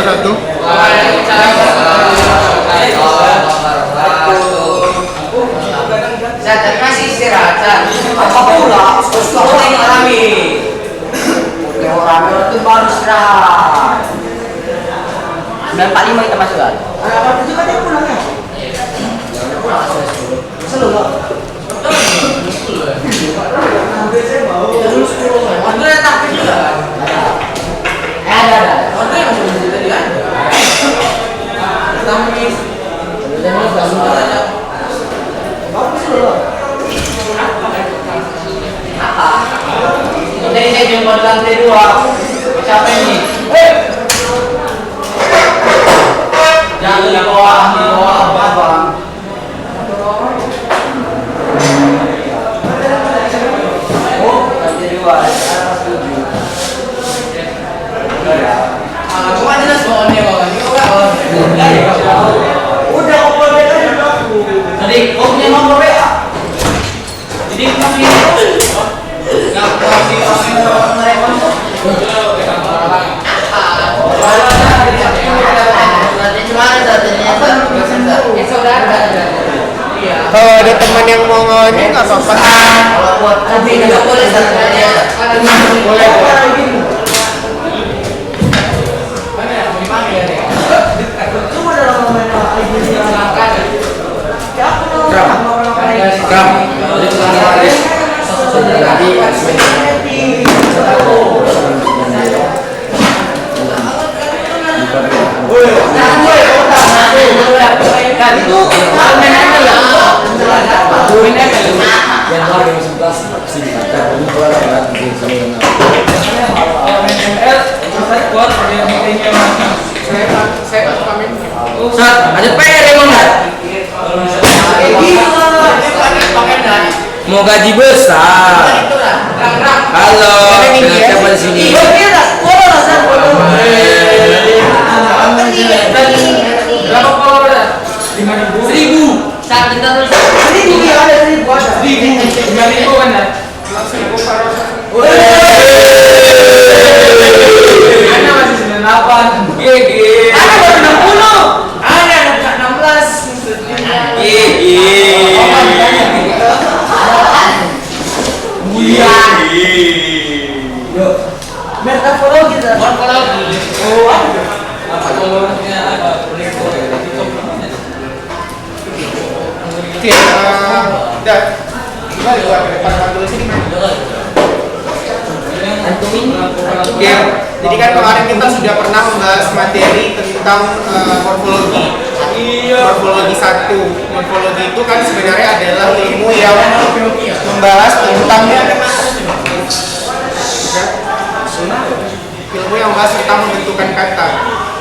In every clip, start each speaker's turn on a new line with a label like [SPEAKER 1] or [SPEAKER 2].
[SPEAKER 1] wabarakatuh.
[SPEAKER 2] Saya masih istirahat. Apa pula? Kau tengok rame. Tengok rame itu baru istirahat. 9.45 kita masuk kan? Apa itu kan dia pulang ya? Selalu lah. Waktu datang juga. Ada. Waktu yang masih tadi kan? Tapi bagus loh. Tadi saya jumpa di lantai 2. Siapa ini? Jangan di bawah abang. Oh, lantai 2. Cuma jelas soalnya bang. Udah kok beda juga. Tadi kau punya nomor WA. Jadi kami nggak kasih orang mereka tuh.
[SPEAKER 1] Kalau ada teman yang mau ngoni nggak apa-apa.
[SPEAKER 2] Tapi nggak boleh saja.
[SPEAKER 1] Boleh.
[SPEAKER 2] Ada PR emang nggak?
[SPEAKER 3] Mau gaji besar. Halo, dengan siapa di sini?
[SPEAKER 2] Berapa follower? 1.000. Saat kita terus 1.000 ada 1.000 ada. 9.000 kan? Ana masih 98. GG. Ana baru 60. Ana 16.
[SPEAKER 3] GG.
[SPEAKER 2] Morfologi kita. Morfologi. Oh, apa followersnya?
[SPEAKER 1] Oke, udah. Kembali ke depan pantul sini kan. Oke, jadi kan kemarin kita sudah pernah membahas materi tentang morfologi. Morfologi 1. Morfologi itu kan sebenarnya adalah ilmu yang membahas tentang pembentukan kata.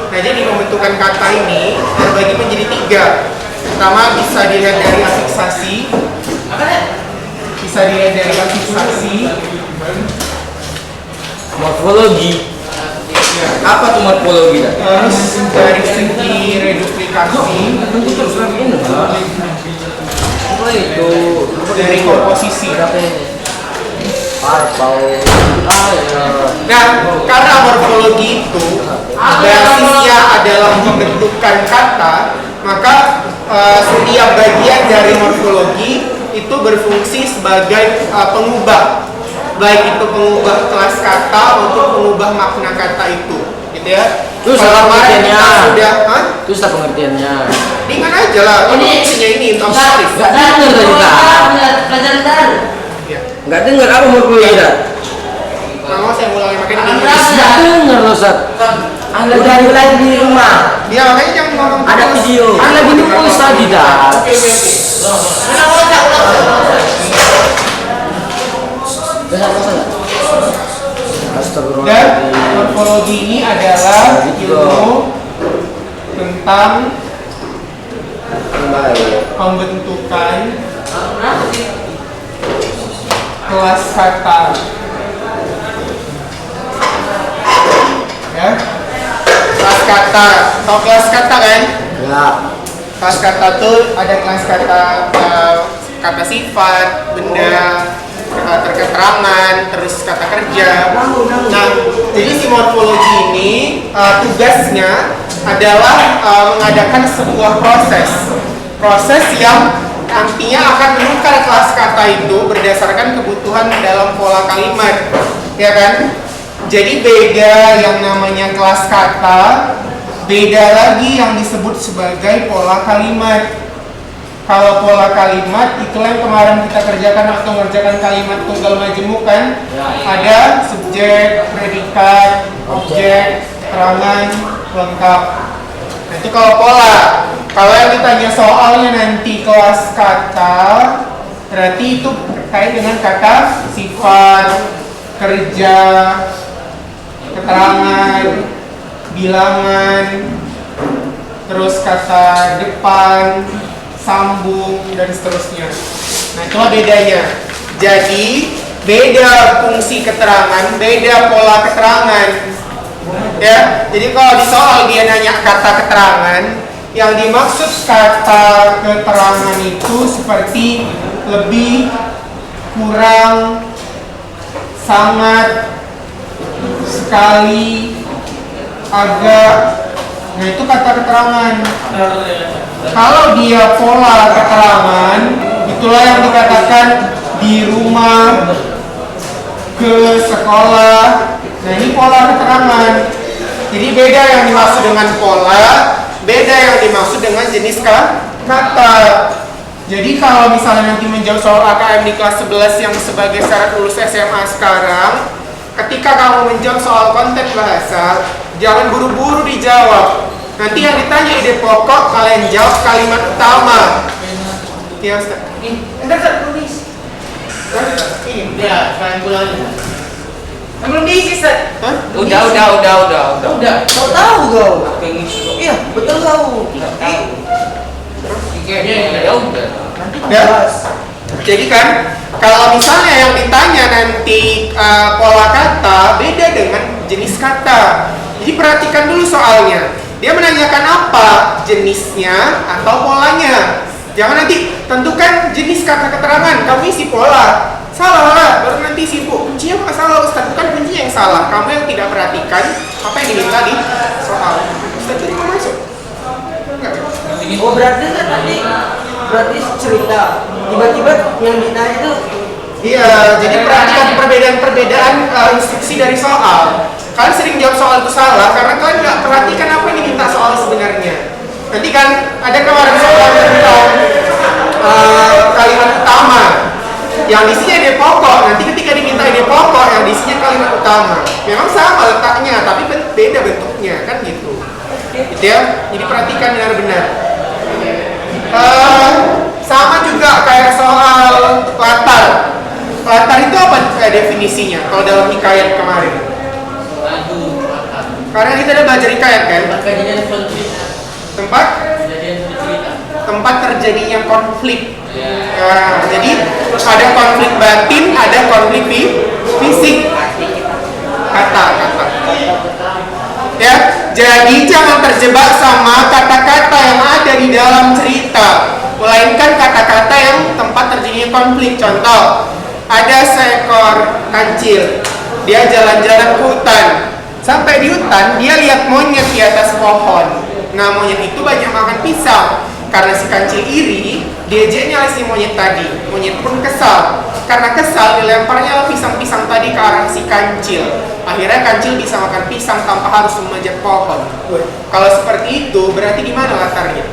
[SPEAKER 1] Nah, jadi pembentukan kata ini terbagi menjadi 3. Pertama bisa dilihat dari afiksasi.
[SPEAKER 3] Morfologi. Apa tuh morfologi?
[SPEAKER 1] Terus dari segi reduplikasi.
[SPEAKER 3] Apa itu?
[SPEAKER 1] Dari komposisi. Nah, karena morfologi itu basisnya adalah pembentukan kata, maka setiap bagian dari morfologi itu berfungsi sebagai pengubah, baik itu pengubah kelas kata maupun pengubah makna kata itu, gitu ya.
[SPEAKER 3] Terus
[SPEAKER 1] kalau
[SPEAKER 3] pengertiannya?
[SPEAKER 1] Terus
[SPEAKER 3] pengertiannya?
[SPEAKER 1] ringan aja lah. Ini fungsinya ini untuk arif.
[SPEAKER 3] Gak denger tadi
[SPEAKER 2] Pelajaran baru.
[SPEAKER 3] Gak denger apa morfologi dah?
[SPEAKER 1] Mau saya ulangi makanya ini.
[SPEAKER 3] Gak denger loh Sat.
[SPEAKER 2] Udah ulangi di rumah.
[SPEAKER 1] Ya makanya jangan ngomong.
[SPEAKER 3] Ada video. Lagi nulis tadi dah.
[SPEAKER 1] Dan morfologi ini adalah ilmu tentang pembentukan kelas kata. Ya, kelas kata. Tahu kelas kata kan?
[SPEAKER 3] Ya.
[SPEAKER 1] Kelas kata tuh ada kelas kata kata sifat, benda, terketerangan, terus kata kerja. Nah, jadi si morfologi ini tugasnya adalah mengadakan sebuah proses yang nantinya akan menukar kelas kata itu berdasarkan kebutuhan dalam pola kalimat, ya kan? Jadi beda yang namanya kelas kata, beda lagi yang disebut sebagai pola kalimat. Kalau pola kalimat itulah yang kemarin kita kerjakan waktu mengerjakan kalimat tunggal majemuk kan? Ada subjek, predikat, objek, keterangan, lengkap. Nah itu kalau pola. Kalau yang ditanya soalnya nanti kelas kata, berarti itu terkait dengan kata sifat, kerja, keterangan, bilangan, terus kata depan, sambung, dan seterusnya. Nah itulah bedanya. Jadi beda fungsi keterangan, beda pola keterangan. Ya, jadi kalau di soal dia nanya kata keterangan, yang dimaksud kata keterangan itu seperti lebih, kurang, sangat, sekali, agak. Nah itu kata keterangan. Kalau dia pola keterangan, itulah yang dikatakan di rumah, ke sekolah. Nah ini pola keterangan. Jadi beda yang dimaksud dengan pola, beda yang dimaksud dengan jenis kata. Jadi kalau misalnya nanti menjawab soal AKM di kelas 11 yang sebagai syarat lulus SMA sekarang, ketika kamu menjawab soal konten bahasa, jangan buru-buru dijawab. Nanti yang ditanya ide pokok, kalian jawab kalimat utama. Ya Ustaz.
[SPEAKER 2] Entar tulis.
[SPEAKER 1] Ini.
[SPEAKER 2] Ya, sekarang pulangnya. Belum diisi, Ustaz.
[SPEAKER 1] Hah?
[SPEAKER 3] Udah.
[SPEAKER 2] Tahu kau.
[SPEAKER 3] Iya, betul kau. Ya udah.
[SPEAKER 1] Ya. Jadi kan, kalau misalnya yang ditanya nanti pola kata beda dengan jenis kata. Jadi perhatikan dulu soalnya. Dia menanyakan apa? Jenisnya atau polanya. Jangan nanti tentukan jenis kata keterangan, kamu isi pola. Salah lah, baru nanti sibuk. Kuncinya bukan salah, Ustaz. Bukan kuncinya yang salah. Kamu yang tidak perhatikan apa yang diminta di soal. Ustaz tadi mau masuk? Enggak.
[SPEAKER 2] Oh berarti kan tadi cerita. Tiba-tiba yang ditanya itu.
[SPEAKER 1] Iya, jadi perhatikan perbedaan-perbedaan instruksi dari soal. Kalian sering jawab soal itu salah karena kalian nggak perhatikan apa yang diminta soal sebenarnya. Nanti kan ada kemarin soal tentang kalimat utama yang isinya ide pokok. Nanti ketika diminta ide pokok yang isinya kalimat utama, memang sama letaknya tapi beda bentuknya kan gitu. Gitu ya. Jadi perhatikan benar-benar. Sama juga kayak soal latar. Latar itu apa definisinya kalau dalam hikayat kemarin? Karena kita ada belajar hikayat kan? Tempat terjadinya konflik. Nah, jadi ada konflik batin, ada konflik fisik. Kata. Ya, jadi jangan terjebak sama kata-kata yang ada di dalam cerita, melainkan kata-kata yang tempat terjadinya konflik. Contoh, ada seekor kancil, dia jalan-jalan ke hutan. Sampai di hutan, dia lihat monyet di atas pohon. Nah, monyet itu banyak makan pisang. Karena si kancil iri, diejeknya oleh si monyet tadi. Monyet pun kesal. Karena kesal, dilemparnya pisang-pisang tadi ke arah si kancil. Akhirnya kancil bisa makan pisang tanpa harus memanjat pohon. Kalau seperti itu, berarti di mana latarnya?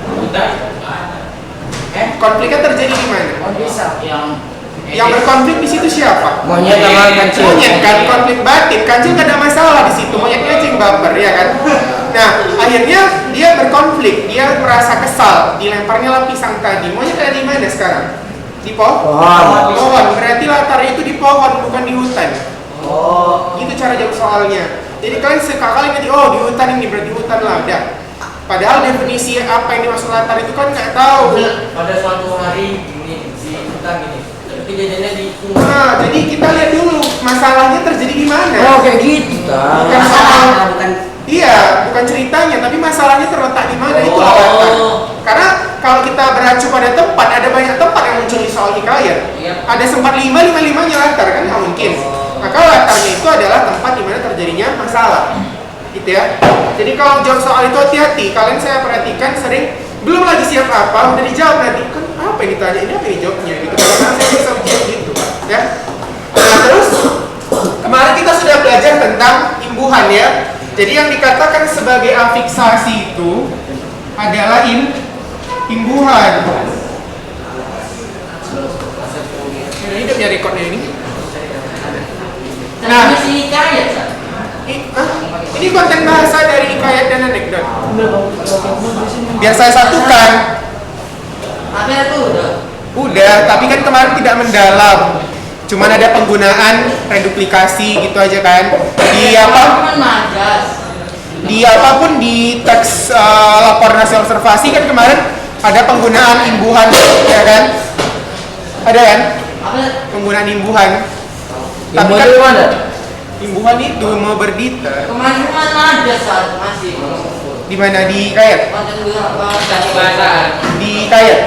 [SPEAKER 1] Konfliknya terjadi di mana? Yang berkonflik di situ siapa?
[SPEAKER 3] Monyet sama kancil.
[SPEAKER 1] Monyet kan, konflik batin. Kancil gak ada masalah di situ. Monyetnya cing baper, ya kan? Nah, akhirnya dia berkonflik. Dia merasa kesal. Dilemparnya lah pisang tadi. Monyet ada di mana sekarang? Di pohon. Berarti latarnya itu di pohon, bukan di hutan. Gitu cara jawab soalnya. Jadi kalian sekali nanti, di hutan ini berarti hutan lah. Udah. Padahal definisi apa yang dimaksud latar itu kan nggak tahu.
[SPEAKER 2] Pada suatu hari ini di hutan ini. Kejadiannya di sungai.
[SPEAKER 1] Nah, jadi kita lihat dulu masalahnya terjadi di mana.
[SPEAKER 2] Oh, kayak gitu.
[SPEAKER 1] Bukan soal, bukan ceritanya, tapi masalahnya terletak di mana itu latar. Karena kalau kita beracu pada tempat, ada banyak tempat yang muncul di soal hikayat. Ada sempat 5-5-5-nya latar, kan nggak mungkin. Maka latarnya itu adalah tempat di mana terjadinya masalah, gitu ya. Jadi kalau jawab soal itu hati-hati. Kalian saya perhatikan sering belum lagi siap apa, udah dijawab nanti kan apa yang ditanya ini apa yang dijawabnya gitu. Karena saya bisa ujian gitu, ya. Nah terus kemarin kita sudah belajar tentang imbuhan ya. Jadi yang dikatakan sebagai afiksasi itu adalah imbuhan. Ini udah punya rekodnya ini. Nah, ini konten bahasa dari hikayat dan anekdot. Biar saya satukan. Udah, tapi kan kemarin tidak mendalam. Cuman ada penggunaan reduplikasi gitu aja kan. Di apapun di teks laporan hasil observasi kan kemarin ada penggunaan imbuhan, ya kan? Ada kan? Penggunaan imbuhan. Tapi kan
[SPEAKER 3] mana?
[SPEAKER 1] imbuhan itu mau berdita.
[SPEAKER 2] Kemarin ada saat masih.
[SPEAKER 1] Di mana di kayat? Di kayat.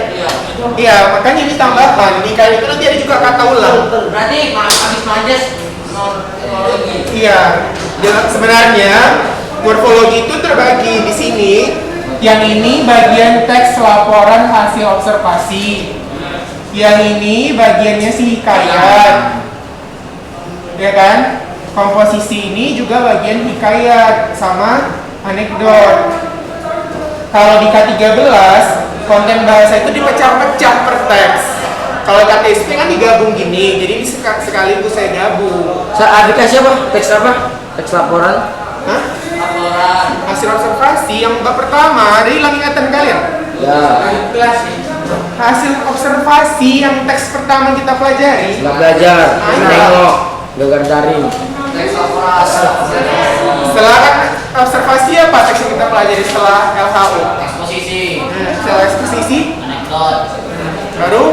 [SPEAKER 1] Iya, makanya ini tambahan. Di kayat itu nanti ada juga kata ulang.
[SPEAKER 2] Berarti habis majas morfologi.
[SPEAKER 1] Iya. Sebenarnya morfologi itu terbagi di sini. Yang ini bagian teks laporan hasil observasi. Yang ini bagiannya si hikayat. Ya kan? Komposisi ini juga bagian hikayat sama anekdot. Kalau di K13, konten bahasa itu dipecah-pecah per teks. Kalau KTSP kan digabung gini, jadi sekaligus saya gabung.
[SPEAKER 3] Aplikasi apa? Teks apa? Teks laporan?
[SPEAKER 1] Hah?
[SPEAKER 2] Laporan.
[SPEAKER 1] Hasil observasi yang bab pertama, ada hilang ingatan kalian?
[SPEAKER 3] Ya.
[SPEAKER 1] Hasil observasi yang teks pertama kita pelajari.
[SPEAKER 3] Setelah belajar, nengok, gagal daring.
[SPEAKER 2] Teks laporan.
[SPEAKER 1] Setelah observasi apa teks yang kita pelajari setelah LHO?
[SPEAKER 2] Eksposisi.
[SPEAKER 1] Setelah eksposisi,
[SPEAKER 2] Anekdot.
[SPEAKER 1] baru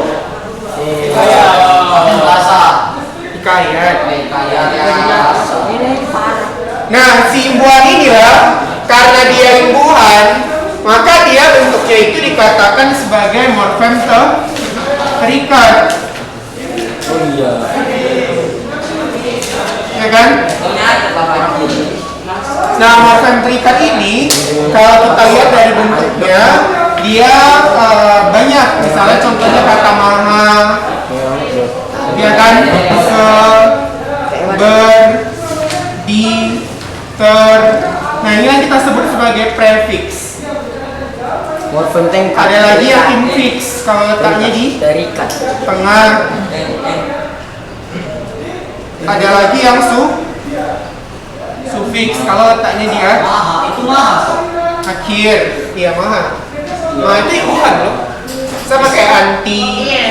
[SPEAKER 2] Bahasa.
[SPEAKER 1] hikayat.
[SPEAKER 2] Kayak
[SPEAKER 1] Nah, si imbuhan inilah karena dia imbuhan, maka dia bentuknya itu dikatakan sebagai morfem terikat.
[SPEAKER 3] Oh iya.
[SPEAKER 1] Ya kan? Nah, morfem terikat ini kalau kita lihat dari bentuknya, dia banyak. Misalnya contohnya kata maha, ya kan? Ber, di, ter. Nah, ini yang kita sebut sebagai prefix.
[SPEAKER 3] Morfem terikat.
[SPEAKER 1] Ada lagi yang infix kalau letaknya di
[SPEAKER 3] terikat.
[SPEAKER 1] tengah. Ada lagi yang sufiks kalau letaknya di
[SPEAKER 2] itu mah.
[SPEAKER 1] akhir. Iya, maha. Nah, itu imbuhan loh. Sama kayak anti,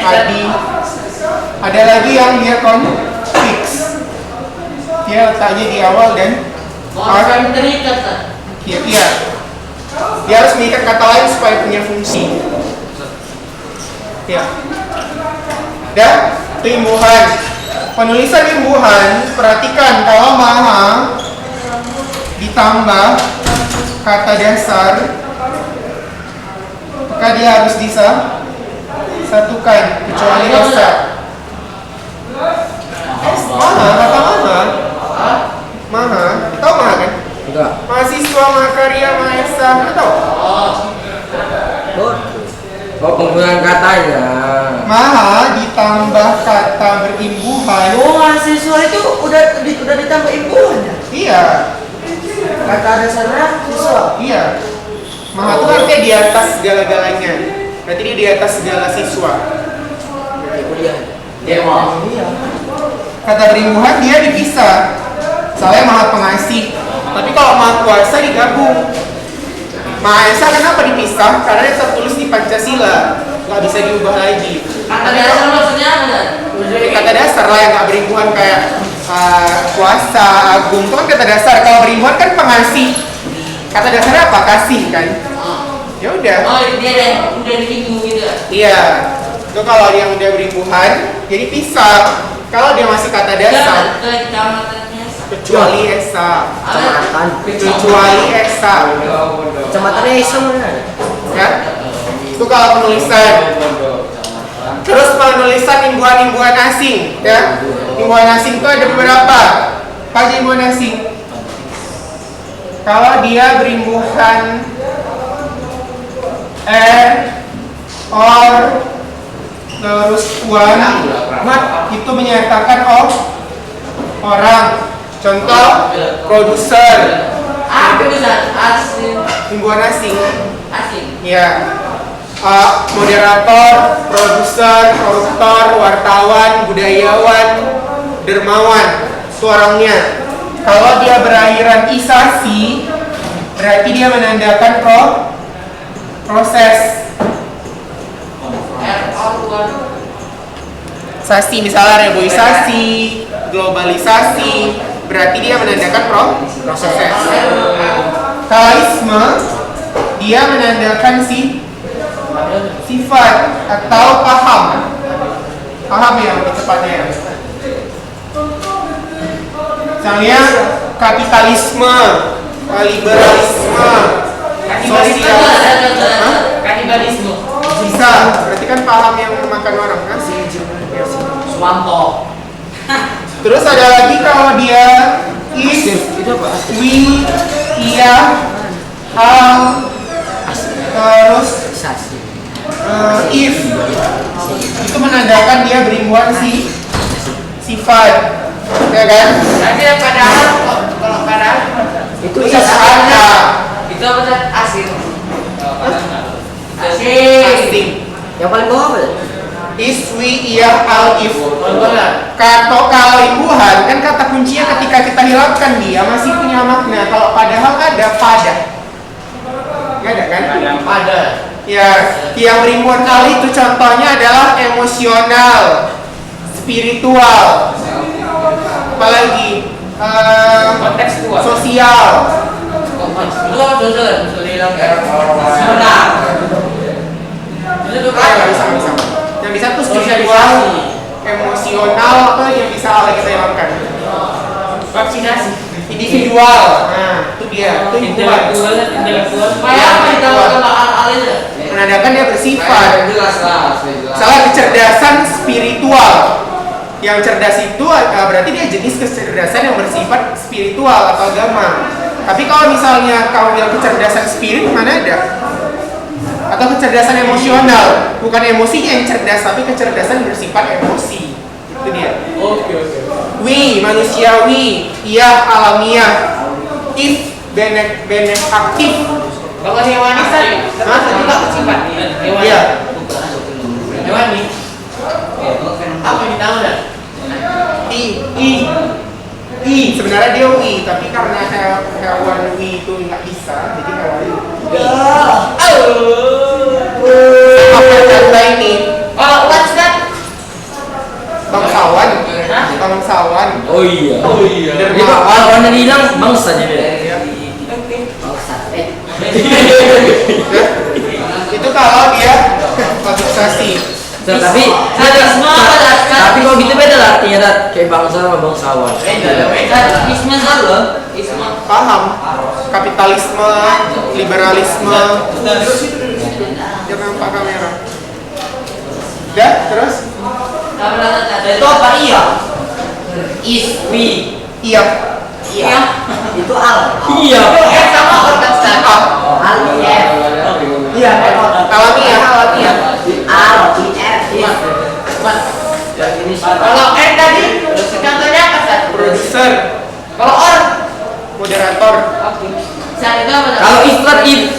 [SPEAKER 1] adi. Ada lagi yang dia konfiks. Dia letaknya di awal dan
[SPEAKER 2] Morfem terikat.
[SPEAKER 1] iya. Dia harus mengikat kata lain supaya punya fungsi. Ya. Dan itu imbuhan. Penulisan imbuhan, perhatikan kalau maha ditambah kata dasar, maka dia harus disatukan kecuali esa. Maha, kata maha. Maha, tahu maha kan?
[SPEAKER 3] Enggak.
[SPEAKER 1] Mahasiswa, mahakarya, mahesa, nggak tahu?
[SPEAKER 3] Oh, penggunaan katanya.
[SPEAKER 1] Maha ditambah kata berimbuhan.
[SPEAKER 4] Oh, mahasiswa itu udah ditambah imbuhan ya?
[SPEAKER 1] Iya,
[SPEAKER 4] Kata dasarnya siswa.
[SPEAKER 1] iya. Maha itu artinya di atas segala-galanya. Berarti dia di atas segala siswa.
[SPEAKER 2] Dia mau.
[SPEAKER 4] Iya.
[SPEAKER 1] Kata berimbuhan dia dipisah. Soalnya maha pengasih. Tapi kalau maha kuasa digabung. Maha Esa kenapa dipisah? Karena dia tertulis di Pancasila, nggak bisa diubah lagi.
[SPEAKER 2] Kata dasar maksudnya apa?
[SPEAKER 1] Kata dasar lah yang nggak berimbuhan kayak kuasa, agung, itu kan kata dasar. Kalau berimbuhan kan pengasih. Kata dasarnya apa? Kasih kan? Ya udah.
[SPEAKER 2] Oh, dia udah diibu gitu.
[SPEAKER 1] Iya. Itu kalau dia udah berimbuhan, jadi pisah. Kalau dia masih kata dasar,
[SPEAKER 2] Kecamatannya.
[SPEAKER 1] kecuali Esa.
[SPEAKER 3] Kecamatan.
[SPEAKER 1] Kecuali Esa.
[SPEAKER 3] Kecamatan Esa mana?
[SPEAKER 1] Ya? Itu kalau penulisan. Terus penulisan imbuhan-imbuhan asing, ya. Imbuhan asing itu ada beberapa. Apa aja imbuhan asing? Kalau dia berimbuhan or, terus itu menyatakan orang. Contoh, produser. Imbuhan asing. Ya. Moderator, produser, koruptor, wartawan, budayawan, dermawan. Itu orangnya. Kalau dia berakhiran isasi, berarti dia menandakan proses. Sasi, misalnya reboisasi, globalisasi, berarti dia menandakan proses. Kalaisme, dia menandakan sifat atau paham yang lebih tepatnya. Misalnya kapitalisme, liberalisme, sosial.
[SPEAKER 2] Kanibalisme.
[SPEAKER 1] Bisa, berarti kan paham yang memakan orang kan?
[SPEAKER 2] Suwanto.
[SPEAKER 1] Terus ada lagi kalau dia is, we, iya, hal, terus if, itu menandakan dia berimbuhan sifat, ya kan?
[SPEAKER 2] Ada padahal kalau padahal
[SPEAKER 1] Itu ada.
[SPEAKER 2] itu apa sih? Asing.
[SPEAKER 1] Asing.
[SPEAKER 4] Yang paling bawah apa?
[SPEAKER 1] Is, we, iya, al, if. Kalau imbuhan kan kata kuncinya ketika kita hilangkan dia masih punya makna. Kalau padahal ada pada. Nggak ada kan?
[SPEAKER 2] Pada.
[SPEAKER 1] Ya, yang berimbuhan al itu contohnya adalah emosional, spiritual, apalagi
[SPEAKER 2] Kontekstual.
[SPEAKER 1] sosial. Yang bisa tuh spiritual, emosional, atau yang bisa kita hilangkan.
[SPEAKER 2] Vaksinasi.
[SPEAKER 1] Individual. Nah, itu dia. Itu imbuhan.
[SPEAKER 2] Intelektual.
[SPEAKER 1] Menandakan dia bersifat. Salah kecerdasan spiritual. Yang cerdas itu berarti dia jenis kecerdasan yang bersifat spiritual atau agama. Tapi kalau misalnya kamu bilang kecerdasan spirit, mana ada? Atau kecerdasan emosional, bukan emosinya yang cerdas, tapi kecerdasan bersifat emosi. Itu dia.
[SPEAKER 2] Oke.
[SPEAKER 1] We, manusiawi, iya, alamiah. If, benek aktif.
[SPEAKER 2] Kalau hewani kan juga bersifat. Hewani.
[SPEAKER 1] Iya.
[SPEAKER 2] Hewani. Apa yang tahu dah?
[SPEAKER 1] I. Sebenarnya dia wi, tapi karena hewan wi itu nggak bisa, jadi hewan apa kata ini?
[SPEAKER 2] What's that?
[SPEAKER 1] Bangsawan.
[SPEAKER 3] Oh iya. Jadi
[SPEAKER 1] Dermawan.
[SPEAKER 3] kalau warna hilang bangsanya dia.
[SPEAKER 1] Itu kalau dia konsentrasi.
[SPEAKER 3] Tapi kalau gitu beda lah artinya dat kayak bangsa sama bangsawan.
[SPEAKER 2] Isma salah. Isma.
[SPEAKER 1] Paham? Kapitalisme, liberalisme. Jangan pakai kamera. Ya, terus?
[SPEAKER 2] Itu apa iya? Is we.
[SPEAKER 1] Iya.
[SPEAKER 2] Iya.
[SPEAKER 4] Itu al.
[SPEAKER 3] Iya.
[SPEAKER 2] Sama konteks
[SPEAKER 4] Al IF.
[SPEAKER 1] Iya. Alamiah.
[SPEAKER 4] Al IF.
[SPEAKER 2] Kalau tadi contohnya apa sih?
[SPEAKER 1] Produser,
[SPEAKER 2] Kalau or
[SPEAKER 1] moderator.
[SPEAKER 2] saat itu apa?
[SPEAKER 3] Kalau ifrat if.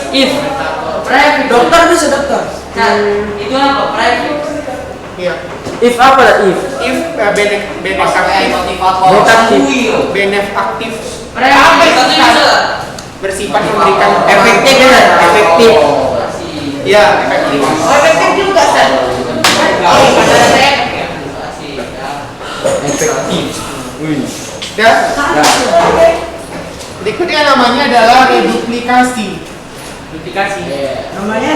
[SPEAKER 2] Private.
[SPEAKER 4] Dokter bisa dokter.
[SPEAKER 2] Nah, itu apa? Private.
[SPEAKER 1] Iya.
[SPEAKER 3] If apa dah if?
[SPEAKER 1] If benef aktif.
[SPEAKER 3] Motivatif.
[SPEAKER 1] Benef aktif
[SPEAKER 2] Apa itu bisa?
[SPEAKER 1] bersifat memberikan
[SPEAKER 3] Efektif kan? Efektif.
[SPEAKER 1] Ya, efektif.
[SPEAKER 2] Efektif juga kan? Oh, pada saya.
[SPEAKER 3] Efektif. Wih.
[SPEAKER 1] Ya. Berikutnya namanya adalah reduplikasi.
[SPEAKER 2] Duplikasi.
[SPEAKER 4] Namanya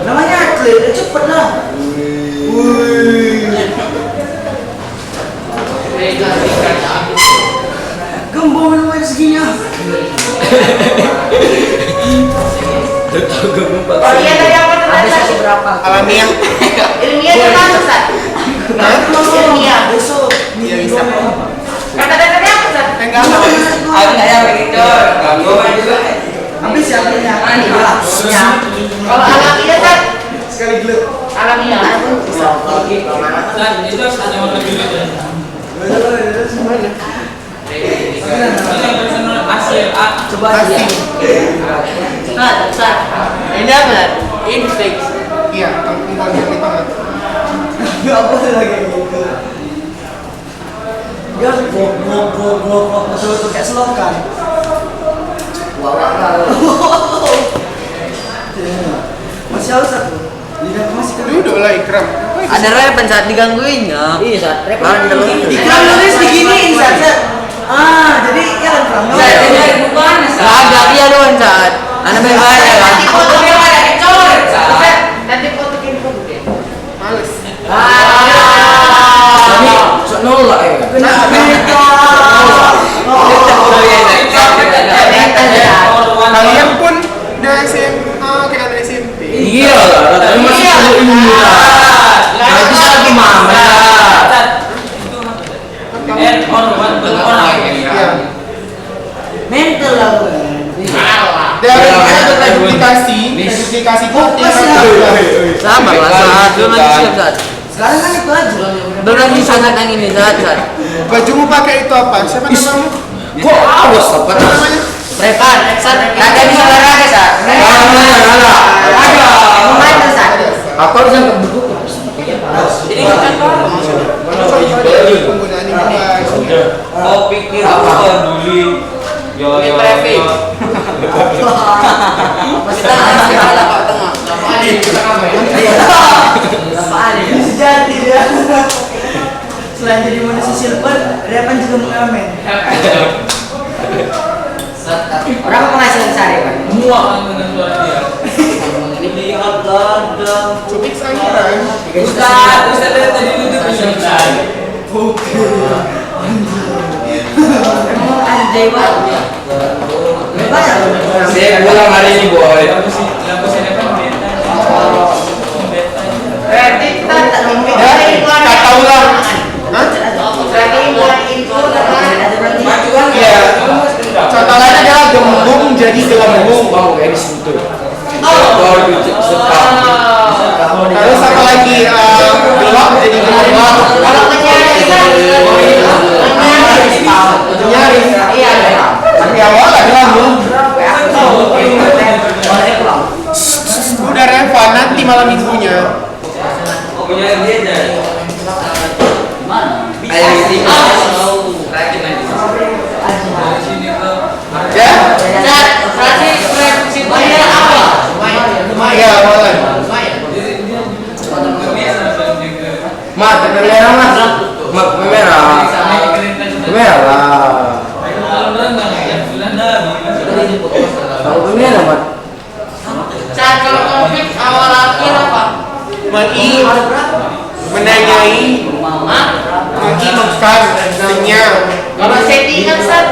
[SPEAKER 4] namanya cepet lah. Gembong minum air segini ah. Kalau iya tadi apa tuh?
[SPEAKER 3] Ada satu berapa?
[SPEAKER 1] Alamiah.
[SPEAKER 4] Ilmiah itu apa Ustaz?
[SPEAKER 1] Hah?
[SPEAKER 4] Ilmiah. Besok.
[SPEAKER 1] Iya bisa.
[SPEAKER 4] Kata dasarnya apa Ustaz?
[SPEAKER 1] Enggak apa.
[SPEAKER 3] Aku kayak begitu. Kamu juga.
[SPEAKER 4] Habis ya ilmiah. Kalau alamiah Ustaz?
[SPEAKER 1] Sekali gelut.
[SPEAKER 4] Alamiah.
[SPEAKER 2] Dan itu hanya warna biru ya. Hasil A.
[SPEAKER 3] Coba
[SPEAKER 1] Pasti.
[SPEAKER 3] Ustaz. Ini apa? Infix.
[SPEAKER 1] Iya, tanggung di tengah.
[SPEAKER 4] Gak boleh lagi gitu. Dia goblok betul-betul kayak selokan. Masih halus aku. Lihat masih kan.
[SPEAKER 1] Duduk lah Ikram.
[SPEAKER 3] Ada repen saat digangguinnya. Iya, saat repen.
[SPEAKER 4] Ikram nulis diginiin saja. Jadi ya kan Ikram nulis.
[SPEAKER 3] Agak dia doang saat. Anak bebas ya kan.
[SPEAKER 4] Nanti foto dia ada kecor. Nanti foto gini foto dia.
[SPEAKER 1] Males.
[SPEAKER 3] Tapi nolak ya.
[SPEAKER 1] Kalian pun udah SMA kayak anak SMP.
[SPEAKER 3] Iya lah, tapi masih perlu ilmu lah. Gak bisa lagi mama.
[SPEAKER 1] Iya.
[SPEAKER 4] Mental lah.
[SPEAKER 1] Dari kita edukasi itu
[SPEAKER 3] Sama lah saat belum lagi siap saat.
[SPEAKER 4] Sekarang kan itu aja.
[SPEAKER 3] Belum lagi sangat yang ini saat.
[SPEAKER 1] bajumu pakai itu apa? Siapa namamu?
[SPEAKER 3] Kok awas apa namanya? Repan, kagak bisa olahraga saat. Ada.
[SPEAKER 4] Mana Ustaz?
[SPEAKER 3] Aku harus yang kebuku.
[SPEAKER 2] Ini kan
[SPEAKER 1] Penggunaan ini
[SPEAKER 2] kau pikir aku peduli? Yo.
[SPEAKER 3] Kita masih kalah Pak Tengah.
[SPEAKER 4] Apaan ini? Sejati dia. Selain jadi manusia silver, Repan juga mengamen.
[SPEAKER 3] Orang penghasilan sehari kan.
[SPEAKER 2] Muak dengan suara dia. Lihatlah dan
[SPEAKER 1] cupik sayuran.
[SPEAKER 2] Ustaz tadi duduk di sana.
[SPEAKER 4] Emang anjay banget. Banyak.
[SPEAKER 3] Saya pulang hari ini boy.
[SPEAKER 2] Lampu sini kan beta.
[SPEAKER 4] Berarti kita tak
[SPEAKER 1] Kata ulang. Hah?
[SPEAKER 4] berarti buat info
[SPEAKER 1] Iya. Contoh lain adalah gembung jadi gelembung.
[SPEAKER 3] Mau kayak disitu.
[SPEAKER 1] Terus apa lagi? Gelap jadi gelap.
[SPEAKER 4] kalau menyaring kan
[SPEAKER 1] Nyaris.
[SPEAKER 4] iya
[SPEAKER 1] Tapi awal adalah gelembung. Udah Reva, nanti malam minggunya.
[SPEAKER 2] Punya dia aja.
[SPEAKER 3] Ayo ini.
[SPEAKER 1] Ya?
[SPEAKER 4] berarti prediksi apa
[SPEAKER 1] Iya, awalan.
[SPEAKER 3] Mak, merah mas. Mak, merah. Merah lah. Kalau merah mak.
[SPEAKER 4] saat kalau konflik awal akhir apa
[SPEAKER 1] Maki menanyai, Maki makan, nanya.
[SPEAKER 4] kalau settingan saat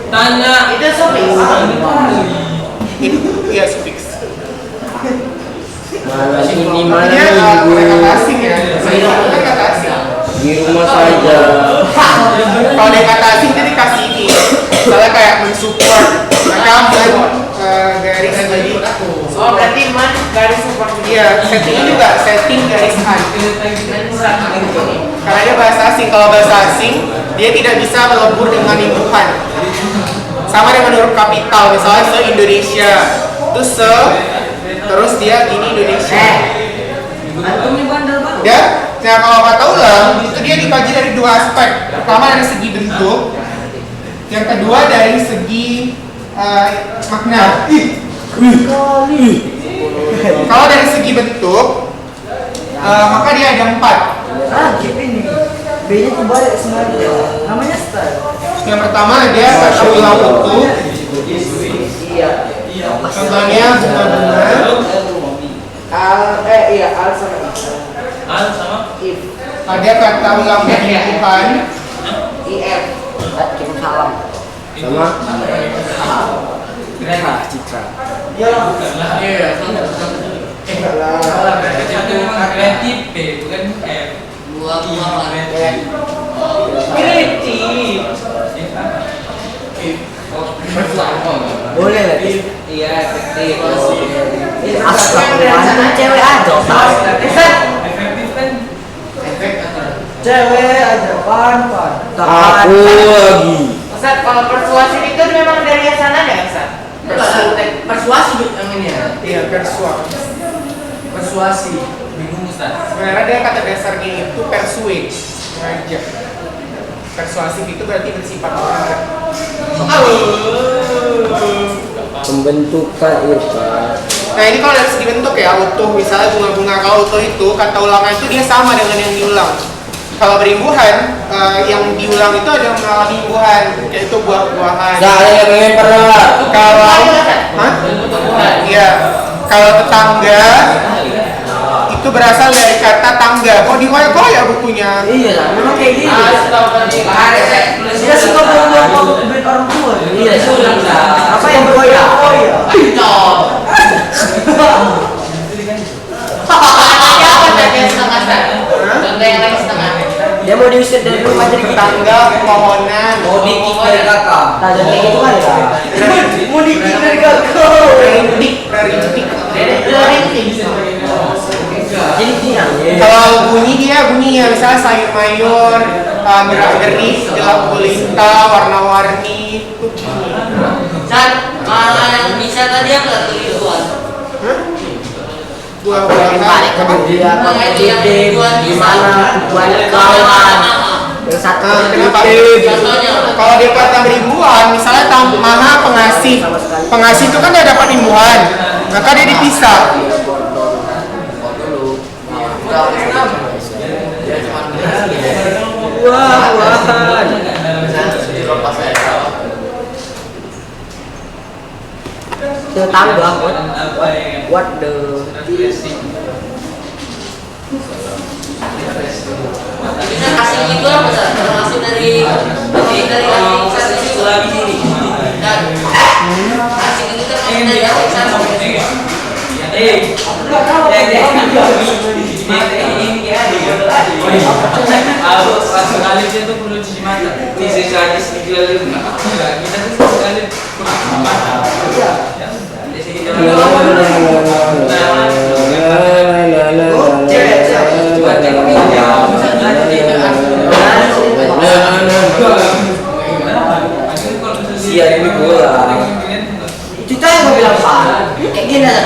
[SPEAKER 2] Tanya.
[SPEAKER 4] itu sufi
[SPEAKER 1] Iya, fix.
[SPEAKER 3] Malam ini malam
[SPEAKER 1] Artinya mereka
[SPEAKER 3] minggu
[SPEAKER 1] asing ya. Saya kan kata asing.
[SPEAKER 3] di rumah saja.
[SPEAKER 1] Kalau dia kata asing dia dikasih ini. Misalnya kayak mensupport. Maka garis tadi.
[SPEAKER 4] oh berarti man garis seperti
[SPEAKER 1] Iya, setting juga setting garis an. Karena dia bahasa asing. Kalau bahasa asing dia tidak bisa melebur dengan imbuhan. Sama dengan huruf kapital, misalnya se Indonesia. Terus dia gini Indonesia.
[SPEAKER 4] antum ini bandel banget
[SPEAKER 1] Ya, nah kalau kata ulang itu dia dikaji dari dua aspek. Pertama dari segi bentuk, yang kedua dari segi makna. Kalau dari segi bentuk, maka dia ada 4.
[SPEAKER 4] Keep ini B-nya kebalik semuanya namanya style
[SPEAKER 1] Yang pertama dia kata ulang bentuk. Contohnya bunga-bunga.
[SPEAKER 4] Al sama
[SPEAKER 2] Al sama
[SPEAKER 4] if
[SPEAKER 1] Ada kata ulang bentukan.
[SPEAKER 4] if
[SPEAKER 3] Kirim salam. sama Citra.
[SPEAKER 2] Iya salah. Kreatif bukan F. Buah kreatif.
[SPEAKER 3] Boleh lah.
[SPEAKER 2] Iya, efektif.
[SPEAKER 3] Astagfirullah, cewek aja.
[SPEAKER 2] Efektif kan efek atau
[SPEAKER 4] Cewek aja pan.
[SPEAKER 3] Aku lagi.
[SPEAKER 5] Ustaz, kalau persuasi itu memang dari sana ya, Ustaz?
[SPEAKER 2] persuasi yang ini ya.
[SPEAKER 1] Iya, persuasi.
[SPEAKER 2] Persuasi. Bingung Ustaz.
[SPEAKER 1] Sebenarnya dia kata dasarnya itu persuade, mengajak. Persuasif itu berarti bersifat mengajak.
[SPEAKER 3] Pembentukan irfan.
[SPEAKER 1] Nah ini kalau dari segi bentuk ya, utuh misalnya bunga-bunga kalau utuh itu kata ulama itu dia sama dengan yang diulang. Kalau berimbuhan, yang diulang itu ada mengalami imbuhan, yaitu buah-buahan.
[SPEAKER 3] Saya pengen pernah.
[SPEAKER 1] Kalau, hah? Iya. Kalau tetangga itu berasal dari kata tangga. Kok dikoyak-koyak bukunya?
[SPEAKER 3] Iya lah, memang kayak gini.
[SPEAKER 4] Dia suka bawa duit orang tua.
[SPEAKER 3] Iya, sudah.
[SPEAKER 4] Apa yang berkoyak?
[SPEAKER 5] Contohnya apa tadi yang setengah, Ustaz? Contoh yang lagi setengah.
[SPEAKER 3] Dia mau diusir dari rumah jadi
[SPEAKER 1] Tetangga, pepohonan.
[SPEAKER 3] mau dikick dari kakak. Nah, jadi kayak gitu kan ya.
[SPEAKER 4] Mau dikirim dari kakak.
[SPEAKER 1] Rintik.
[SPEAKER 3] Jadi tiang.
[SPEAKER 1] Kalau bunyi ya misalnya sayur mayur, gerak-gerik, gelap gulita, warna-warni itu bunyi.
[SPEAKER 5] Ustaz, kalau yang bisa tadi apa tulisan?
[SPEAKER 1] Buah-buahan.
[SPEAKER 3] Kemudian
[SPEAKER 5] Yang tujuan
[SPEAKER 3] gimana tujuan kawan. Yang satu
[SPEAKER 1] Kenapa?
[SPEAKER 5] Contohnya.
[SPEAKER 1] Kalau dia kata beribuan, misalnya maha pengasih. Pengasih itu kan dia dapat imbuhan, maka dia dipisah.
[SPEAKER 3] Buah-buahan. Tetangga, what the
[SPEAKER 5] Bisa kasih itu apa, Ustaz? Termasuk dari asing itu lagi sini. Dan asing itu termasuk dari asing.
[SPEAKER 2] Langsung alif itu perlu cuci mata. Bisa saja sedikit alif. Kita tuh sekali cuci mata.
[SPEAKER 3] Siar ini bola.
[SPEAKER 4] Kita yang mau bilang pak. Kayak gini aja.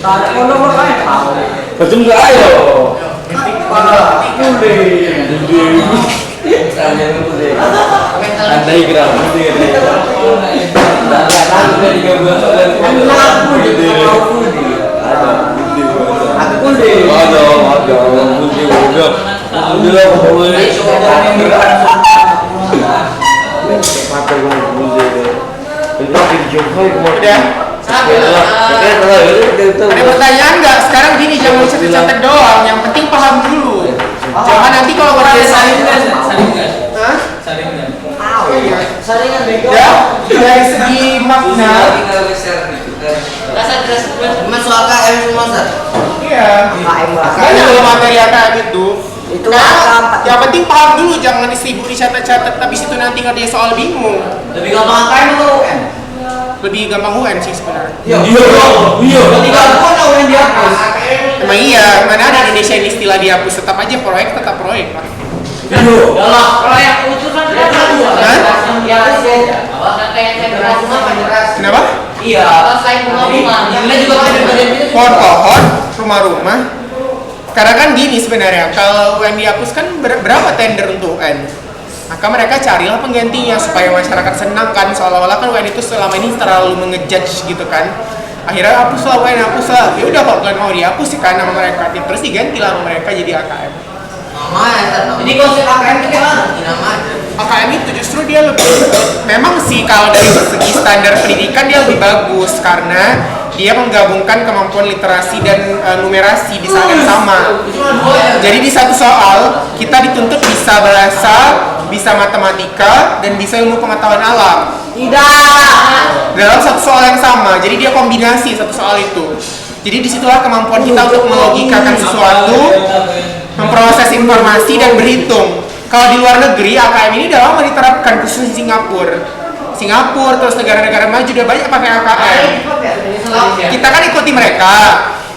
[SPEAKER 4] Tarik pondok makanya tahu.
[SPEAKER 3] Betul nggak ayo? Andai gerak,
[SPEAKER 1] Udah. Ada pertanyaan nggak? Sekarang gini, jangan catat doang. Yang penting paham dulu. Jangan nanti kalau
[SPEAKER 2] Saling
[SPEAKER 1] berdesain.
[SPEAKER 2] kan?
[SPEAKER 1] Hah?
[SPEAKER 2] Saling kan?
[SPEAKER 1] Iya.
[SPEAKER 4] Saringan bego.
[SPEAKER 1] Ya, dari segi makna.
[SPEAKER 3] Cuma soal KM semua Ustaz.
[SPEAKER 1] Iya.
[SPEAKER 3] KM
[SPEAKER 1] Banyak loh materi AKM itu.
[SPEAKER 3] Itu
[SPEAKER 1] Karena yang penting paham dulu, jangan sibuk dicatat-catat. Tapi situ nanti kalau dia soal bingung.
[SPEAKER 3] Lebih gampang KM atau UN?
[SPEAKER 1] Lebih gampang UN sih sebenarnya.
[SPEAKER 3] Iya. Lebih gampang UN dihapus.
[SPEAKER 1] Emang iya, mana ada Indonesia ini istilah dihapus, tetap aja proyek, tetap proyek lah.
[SPEAKER 5] Kalau yang utusan berapa?
[SPEAKER 1] Hah?
[SPEAKER 5] Ya, kata yang saya beras beras.
[SPEAKER 1] Kenapa?
[SPEAKER 5] Iya. Kalau saya bunga-bunga,
[SPEAKER 2] Nilai juga ada bagian itu.
[SPEAKER 1] Pohon-pohon, rumah-rumah. Karena kan gini sebenarnya, kalau UN dihapus kan berapa tender untuk UN? Maka mereka carilah penggantinya supaya masyarakat senang kan, seolah-olah kan UN itu selama ini terlalu mengejudge gitu kan. Akhirnya hapuslah UN, hapuslah. Ya udah kok kalian mau dihapus sih kan nama mereka, terus digantilah nama mereka jadi AKM.
[SPEAKER 3] Jadi konsep AKM itu gimana?
[SPEAKER 1] AKM itu justru dia lebih, memang sih kalau dari segi standar pendidikan dia lebih bagus karena dia menggabungkan kemampuan literasi dan numerasi di saat yang sama. Jadi di satu soal kita dituntut bisa bahasa bisa matematika, dan bisa ilmu pengetahuan alam
[SPEAKER 4] Tidak.
[SPEAKER 1] dalam satu soal yang sama. Jadi dia kombinasi satu soal itu. Jadi disitulah kemampuan kita untuk melogikakan sesuatu, memproses informasi dan berhitung. Kalau di luar negeri, AKM ini udah lama diterapkan, khususnya di Singapura, terus negara-negara maju udah banyak pakai AKM. Kita kan ikuti mereka.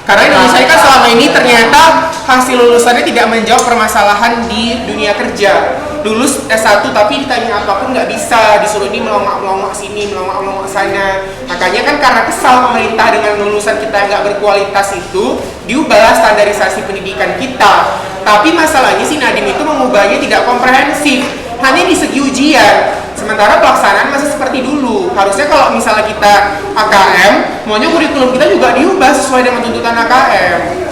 [SPEAKER 1] Karena Indonesia kan selama ini ternyata hasil lulusannya tidak menjawab permasalahan di dunia kerja. Lulus S1 tapi ditanya apapun nggak bisa, disuruh ini melongok-melongok sini, melongok-melongok sana. Makanya kan karena kesal pemerintah dengan lulusan kita nggak berkualitas itu, diubahlah standarisasi pendidikan kita. Tapi masalahnya si Nadiem itu mengubahnya tidak komprehensif, hanya di segi ujian. Sementara pelaksanaan masih seperti dulu. Harusnya kalau misalnya kita AKM, maunya kurikulum kita juga diubah sesuai dengan tuntutan AKM.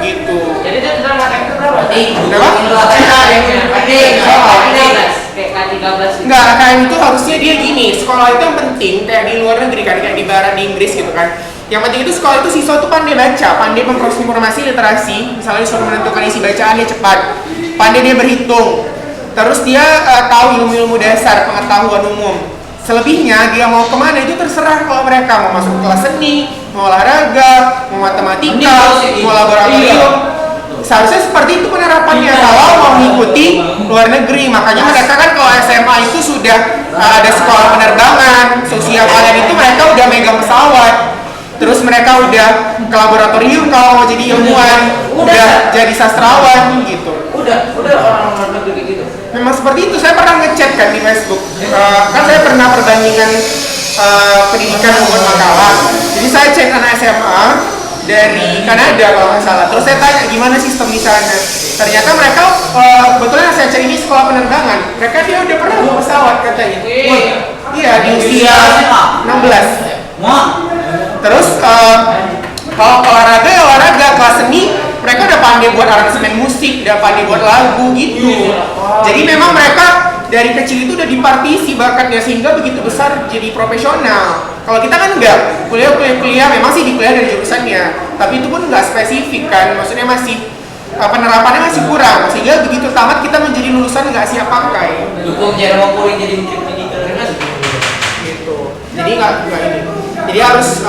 [SPEAKER 1] Gitu.
[SPEAKER 5] Jadi itu tentang AKM itu berapa? Kayak K13
[SPEAKER 1] Enggak, AKM itu harusnya dia gini, sekolah itu yang penting, kayak di luar negeri kan, kayak di barat, di Inggris gitu kan. Yang penting itu sekolah itu siswa tuh pandai baca, pandai memproses informasi, literasi, misalnya disuruh menentukan isi bacaan dia cepat, pandai dia berhitung, terus dia tahu ilmu-ilmu dasar, pengetahuan umum. Selebihnya dia mau kemana itu terserah. Kalau mereka mau masuk kelas seni, mau olahraga, mau matematika, mau laboratorium, seharusnya seperti itu penerapannya kalau mau mengikuti luar negeri. Makanya mereka kan kalau SMA itu sudah ada sekolah penerbangan, sosial kalian itu mereka udah megang pesawat. Terus mereka udah ke laboratorium kalau mau jadi ilmuwan, udah jadi sastrawan gitu.
[SPEAKER 3] Udah orang luar negeri gitu.
[SPEAKER 1] Memang seperti itu. Saya pernah ngechat kan di Facebook. Kan saya pernah perbandingan pendidikan membuat makalah. Jadi saya cek anak SMA dari Kanada kalau nggak salah. Terus saya tanya gimana sistem di sana. Ternyata mereka kebetulan saya cari ini sekolah penerbangan. Mereka dia udah pernah bawa pesawat katanya. Iya di usia 16. Terus kalau olahraga ya olahraga, kelas seni mereka udah pandai buat aransemen musik, udah pandai buat lagu gitu. Jadi memang mereka dari kecil itu udah dipartisi bakatnya sehingga begitu besar jadi profesional. Kalau kita kan enggak, kuliah memang sih di kuliah dari jurusannya, tapi itu pun enggak spesifik kan, maksudnya masih penerapannya masih kurang, sehingga begitu tamat kita menjadi lulusan nggak siap pakai.
[SPEAKER 2] Dukung Jerome Pauline jadi menteri pendidikan kan?
[SPEAKER 1] Gitu. Jadi nggak ini. Jadi harus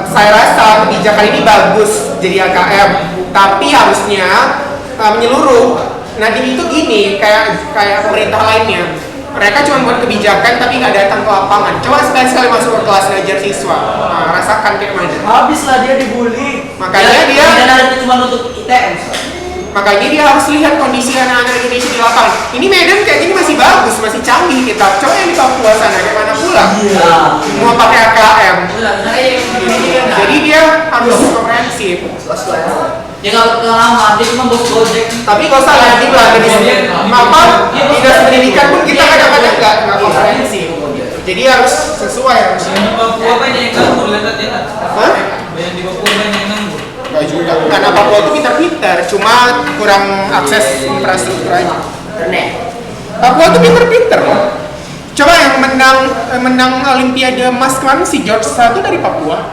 [SPEAKER 1] saya rasa kebijakan ini bagus jadi AKM, tapi harusnya menyeluruh. Nadiem itu gini, kayak pemerintah lainnya. Mereka cuma buat kebijakan tapi nggak datang ke lapangan. Coba sekali-sekali masuk ke kelas ngajar siswa, rasakan kayak mana.
[SPEAKER 4] Habislah dia dibully.
[SPEAKER 1] Makanya dia
[SPEAKER 2] itu cuma untuk ITM.
[SPEAKER 1] Makanya dia harus lihat kondisi anak-anak Indonesia di lapangan. Ini Medan kayak gini masih bagus, masih canggih kita. Coba yang di Papua sana kayak mana pula? Mau pakai AKM. Jadi dia harus komprehensif.
[SPEAKER 2] Dia nggak berpengalaman, dia cuma bos Gojek.
[SPEAKER 1] Tapi gak usah nanti lah dari apa dinas pendidikan pun kita kadang-kadang nggak komprehensif. Jadi harus sesuai harusnya.
[SPEAKER 6] Papua banyak yang nganggur lihat ya.
[SPEAKER 1] Hah?
[SPEAKER 6] Banyak di Papua banyak yang nganggur.
[SPEAKER 1] Gak juga. Karena Papua itu pintar-pintar, cuma kurang akses infrastruktur aja. Papua itu pintar-pintar loh. Coba yang menang Olimpiade emas kemarin si George satu dari Papua.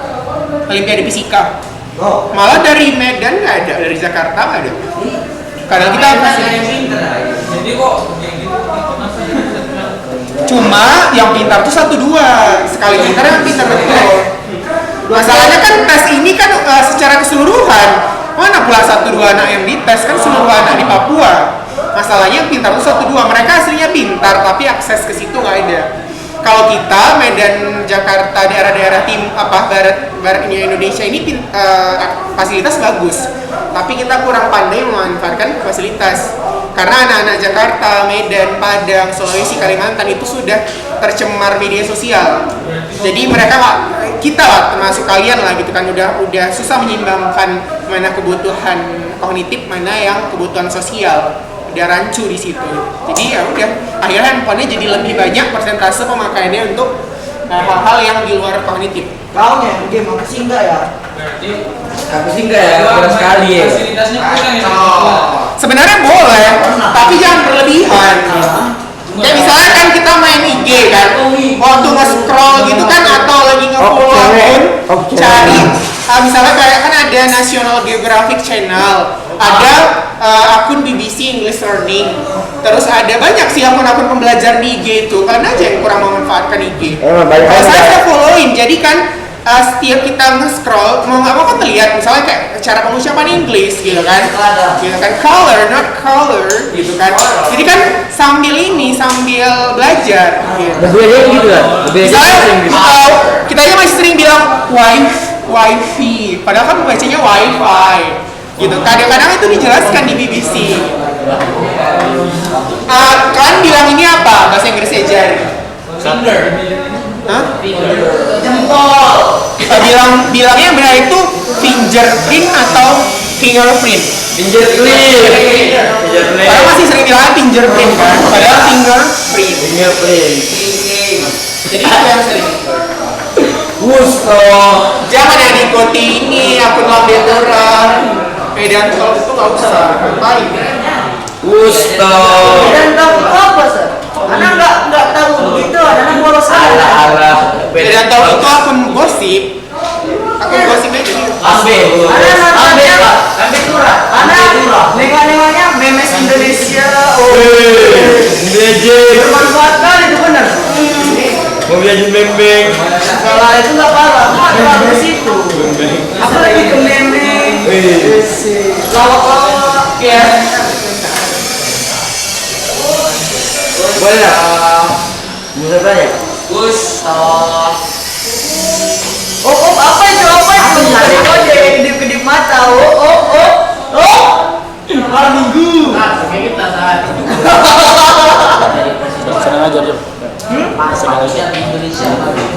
[SPEAKER 1] Olimpiade fisika. Malah dari Medan nggak ada, dari Jakarta nggak ada. Kadang kita
[SPEAKER 2] yang pinter.
[SPEAKER 6] Jadi kok kayak gitu kenapa ya?
[SPEAKER 1] cuma yang pintar tuh 1-2 sekali pintar yang pintar betul. Masalahnya kan tes ini kan secara keseluruhan, mana pula 1-2 anak yang dites, kan seluruh anak di Papua. Masalahnya yang pintar tuh 1-2, mereka aslinya pintar tapi akses ke situ nggak ada. Kalau kita Medan, Jakarta, daerah-daerah baratnya Indonesia ini fasilitas bagus, tapi kita kurang pandai memanfaatkan fasilitas. Karena anak-anak Jakarta, Medan, Padang, Sulawesi, Kalimantan itu sudah tercemar media sosial. Jadi mereka kita lah, termasuk kalian lah gitu kan, udah susah menyeimbangkan mana kebutuhan kognitif, mana yang kebutuhan sosial. Udah rancu di situ. Jadi ya udah, akhirnya handphonenya jadi lebih banyak persentase pemakaiannya untuk hal-hal yang di luar kognitif.
[SPEAKER 4] Kau nya game apa sih enggak ya?
[SPEAKER 6] Berarti
[SPEAKER 3] Aku sih enggak ya, kurang sekali ya.
[SPEAKER 6] fasilitasnya kurang ya.
[SPEAKER 1] Sebenarnya boleh, tapi jangan berlebihan. Kayak misalnya kan kita main IG kan, waktu nge-scroll gitu kan, atau lagi nge-follow akun, cari misalnya kayak kan ada National Geographic Channel, ada akun BBC English Learning, terus ada banyak sih akun-akun pembelajar di IG itu. Kalian aja yang kurang memanfaatkan IG. Kalau saya followin, jadi kan setiap kita nge-scroll mau nggak mau kan terlihat misalnya kayak cara pengucapan Inggris gitu kan, color not color gitu kan. Jadi kan sambil belajar gitu.
[SPEAKER 3] Belajar gitu kan?
[SPEAKER 1] Misalnya kita aja masih sering bilang wifi, padahal kan bacanya wifi gitu. Kadang-kadang itu dijelaskan di BBC. Kalian bilang ini apa bahasa Inggrisnya jari?
[SPEAKER 2] Finger.
[SPEAKER 1] Hah?
[SPEAKER 2] Jempol.
[SPEAKER 1] Bilangnya yang benar itu fingerprint atau fingerprint?
[SPEAKER 3] Fingerprint.
[SPEAKER 1] Padahal masih sering bilang fingerprint kan, padahal fingerprint. Jadi itu yang sering.
[SPEAKER 3] Gusto.
[SPEAKER 1] Jangan yang diikuti ini akun Lambetura. Dan kalau itu nggak usah. Baik.
[SPEAKER 3] Gusto.
[SPEAKER 4] Dan tahu apa, Sir? Anak nggak tahu begitu, anak bolos salah.
[SPEAKER 1] Dan tahu itu akun gosip. Akun gosip aja.
[SPEAKER 4] Anak nengok-nengoknya memes Indonesia. Bermanfaat kali itu benar.
[SPEAKER 3] Mau belajar bembeng.
[SPEAKER 4] Kalau itu nggak parah, ada di situ. Apalagi ke meme. Lawak-lawak ya.
[SPEAKER 3] Boleh lah. Bisa tanya.
[SPEAKER 4] Apa itu? Oh, dia kedip-kedip mata. Malam minggu.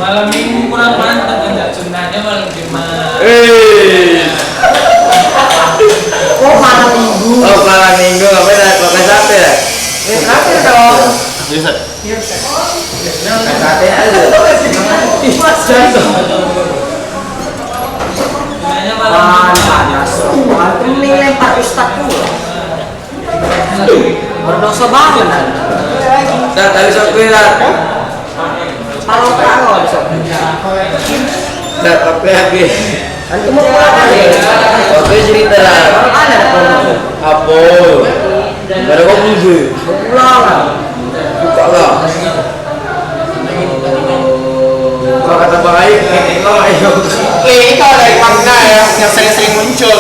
[SPEAKER 6] Malam minggu kurang mantap enggak sunnahnya malam Jumat.
[SPEAKER 4] Malam minggu.
[SPEAKER 3] Oh, malam minggu ngapain ya? Pakai sate ya?
[SPEAKER 4] Terakhir dong.
[SPEAKER 3] Sate aja.
[SPEAKER 6] Sunnahnya malam
[SPEAKER 4] Panas. Mending lempar ustad dulu. Berdosa banget.
[SPEAKER 3] Dah, tadi sopir lah.
[SPEAKER 4] Kalau bisa.
[SPEAKER 3] Dah, pakai lagi.
[SPEAKER 4] Antum mau pulang aja.
[SPEAKER 3] Oke, cerita lah.
[SPEAKER 4] Ada
[SPEAKER 3] Apa? Gak ada kopi sih.
[SPEAKER 4] pulang.
[SPEAKER 3] Buka lah. Kalau kata Bang Aik, ayo.
[SPEAKER 1] Ini kalau dari makna ya yang sering muncul.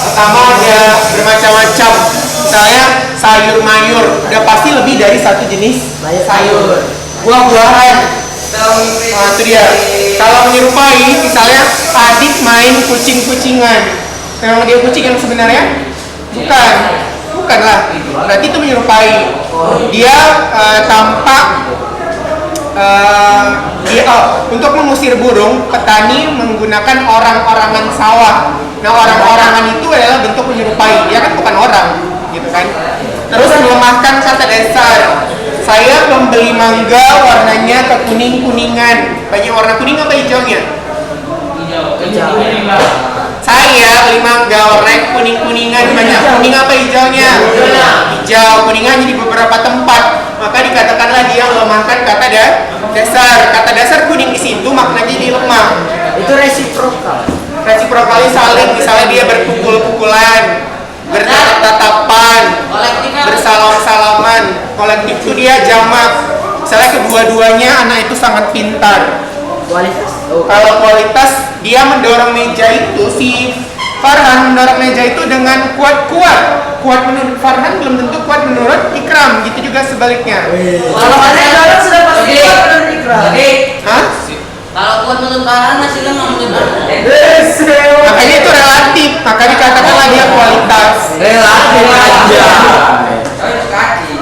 [SPEAKER 1] Pertama ada bermacam-macam. Misalnya sayur mayur, udah pasti lebih dari satu jenis sayur. Buah-buahan. Nah, itu dia. Kalau menyerupai, misalnya Adit main kucing-kucingan. Memang dia kucing yang sebenarnya? Bukanlah. Berarti itu menyerupai. Dia tampak untuk mengusir burung, petani menggunakan orang-orangan sawah. Nah, orang-orangan itu adalah bentuk menyerupai. Dia kan bukan orang, gitu kan? Terus melemahkan kata dasar. Saya membeli mangga warnanya kekuning-kuningan. Banyak warna kuning apa hijaunya? Saya beli mangga warna kuning-kuningan. Banyak kuning apa hijaunya? Hijau. Kuningan jadi beberapa tempat. Maka dikatakanlah dia melemahkan kata dasar. Kata dasar kuning di situ maknanya jadi lemah.
[SPEAKER 4] Itu resiprokal.
[SPEAKER 1] Resiprokalnya saling. Misalnya dia berpukul-pukulan, bertatap-tatapan, bersalam-salaman. Kolektif itu dia jamak. Misalnya kedua-duanya anak itu sangat pintar.
[SPEAKER 4] Kualitas.
[SPEAKER 1] Kalau kualitas, dia mendorong meja itu, si Farhan mendorong meja itu dengan kuat-kuat. Kuat menurut Farhan belum tentu kuat menurut Ikram. Gitu juga sebaliknya.
[SPEAKER 4] Kalau ada orang sudah pasti kuat menurut Ikram.
[SPEAKER 1] Hah?
[SPEAKER 5] Kalau kuat menurut Farhan masih lemah menurut Farhan.
[SPEAKER 1] Makanya itu relatif. Maka dikatakanlah dia kualitas.
[SPEAKER 3] Relatif aja.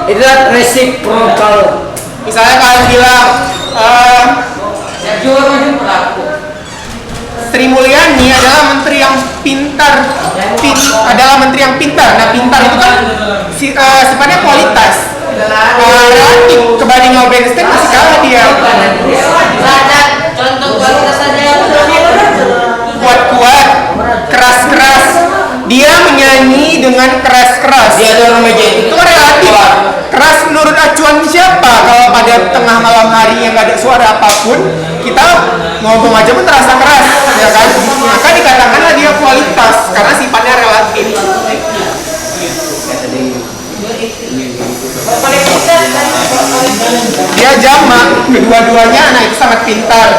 [SPEAKER 3] Itulah resiprokal.
[SPEAKER 1] Misalnya kalian bilang, Sri Mulyani adalah menteri yang pintar. Adalah menteri yang pintar. Nah, pintar itu kan sifatnya kualitas. Relatif kebanding Albert Einstein masih kalah dia.
[SPEAKER 5] Contoh kualitas saja.
[SPEAKER 1] Kuat-kuat, keras-keras. Dia menyanyi dengan keras-keras.
[SPEAKER 3] Dia ada orang meja itu.
[SPEAKER 1] Itu relatif. Keras menurut acuan siapa? Kalau pada tengah malam hari yang nggak ada suara apapun, kita ngomong aja pun terasa keras, ya kan? Maka dikatakanlah dia kualitas karena sifatnya relatif. Dia jamak, kedua-duanya anak itu sangat pintar.